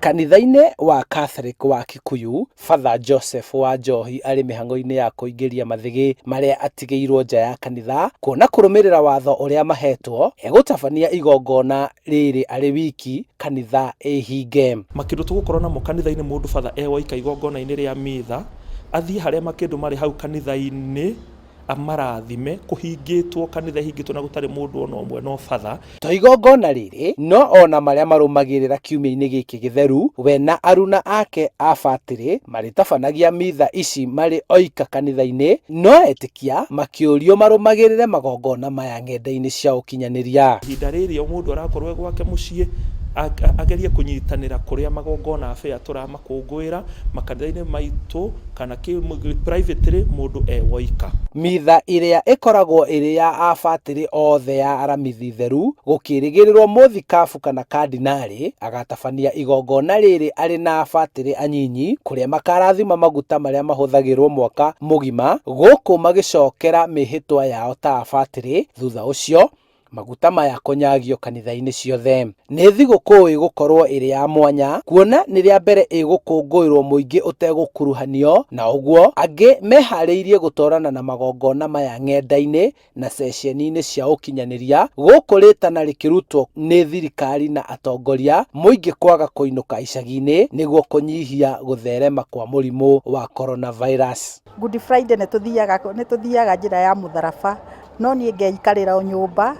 Kanitha-inĩ wa Catholic wa Kikuyu, Father Joseph wa Njohi arĩ mĩhang'o-inĩ ya kũingĩria mathĩgĩ marĩa atigĩirwo nja ya kanitha kuona kũrũmĩrĩra watho ũrĩa mahetwo, egũtabania igongona rĩrĩ arĩ wiki kanitha ĩhinge. Makindu tũgũkorwo namo kanitha-inĩ mũndũ Father ewoika igongona-inĩ rĩa mitha, athiĩ harĩa makindu marĩ hau kanitha-inĩ amarathime, kũhingĩtwo kanitha hingĩtwo na gũtarĩ mũndũ ona ũmwe no Father. To igongona rĩrĩ no ona marĩa marũmagĩrĩra kiumia-inĩ gĩkĩ gĩtheru, we na aruna ake a batĩrĩ marĩtabanagia mitha ici marĩ oika kanitha-inĩ, no etĩkia makĩũrio marũmagĩrĩre magongona maya ng'enda-inĩ cia ũkinyanĩria. Ihinda rĩrĩ o mũndũ arakorwo gwake mũciĩ agerie kũnyitanĩra kũrĩa magongona abea tũramakũngũĩra makanitha-inĩ maitũ kana privately mũndũ ewoika. Mitha ĩrĩa ĩkoragwo ĩrĩ ya abatĩrĩ othe ya aramithi theru, gũkĩrĩgĩrĩrwo mũthikabu kana kardinali agatabania igongona rĩrĩ arĩ na abatĩrĩ anyinyi, kũrĩa makarathima maguta marĩa mahũthagĩrwo mwaka mũgima, gũkũ magĩcokera mĩhĩtwa yao ta abatĩrĩ, thutha ũcio maguta maya kũnyagio kanitha-inĩ ciothe. Nĩ thigũkũ ĩgũkorwo ĩrĩ ya mwanya, kuona nĩ rĩa mbere ĩgũkũngũĩrwo mũingĩ ũtegũkuruhanio, na ũguo angĩ meharĩirie gũtwarana na magongona maya ng'enda-inĩ na ceceni-inĩ cia ũkinyanĩria, gũkũ rĩtana rĩkĩrutwo nĩ thirikari na atongoria mũingĩ kwaga kũinũka icagi-inĩ nĩguo kũnyihia gũtherema kwa mũrimũ wa coronavirus. Good Friday nĩtũthiaga njĩra ya mũtharaba, no niĩ ngeikarĩra o nyũmba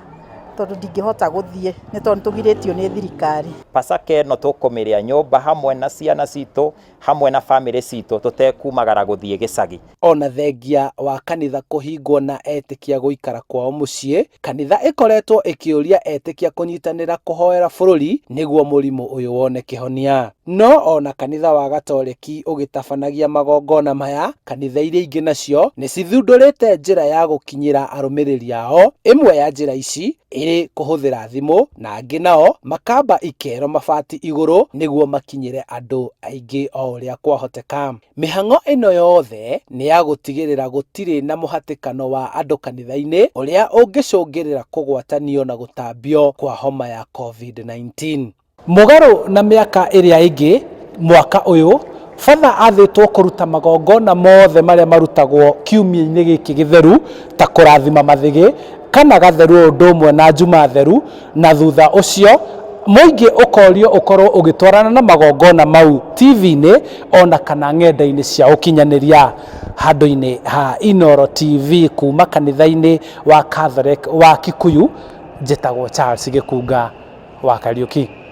tondũ ndingĩhota gũthiĩ nĩ tondũ tũgirĩtio nĩ thirikari. Pasaka ĩno tũkũmĩrĩa nyũmba hamwe na ciana citũ, hamwe na bamĩrĩ citũ, tũtekumagara gũthiĩ gĩcagi. Ona thengia wa kanitha kũhingwo na etĩkia gũikara kwao mũciĩ, kanitha ĩkoretwo ĩkĩũria etĩkia kũnyitanĩra kũhoera bũrũri nĩguo mũrimũ ũyũ wone kĩhonia. No ona kanitha wa Gatoleki ũgĩtabanagia magongona maya, kanitha iria ingĩ nacio nĩ cithundũrĩte njĩra ya gũkinyĩra arũmĩrĩri ao. Ĩmwe ya njĩra ici ĩrĩ kũhũthĩra thimũ, na angĩ nao makamba ikero mabati igũrũ nĩguo makinyĩre andũ aingĩ o ũrĩa kwahoteka. Mĩhang'o ĩno yothe nĩ ya gũtigĩrĩra gũtirĩ na mũhatĩkano wa andũ kanitha-inĩ ũrĩa ũngĩcũngĩrĩra kũgwatanio na gũtambio kwa homa ya COVID-19. Mũgarũ na mĩaka ĩrĩa ĩngĩ, mwaka ũyũ Father athĩtwo kũruta magongona mothe marĩa marutagwo kiumia-inĩ gĩkĩ gĩtheru, ta kũrathima mathĩgĩ kana gatheru ũndũ ũmwe na njuma theru, na thutha ũcio mũingĩ ũkorio ũkorwo ũgĩtwarana na magongona mau TV-inĩ ona kana ng'enda-inĩ cia ũkinyanĩria. Handũ-inĩ ha Inooro TV kuma kanitha-inĩ wa Catholic wa Kikuyu, njĩtagwo Charles Gĩkunga wa Kariũki.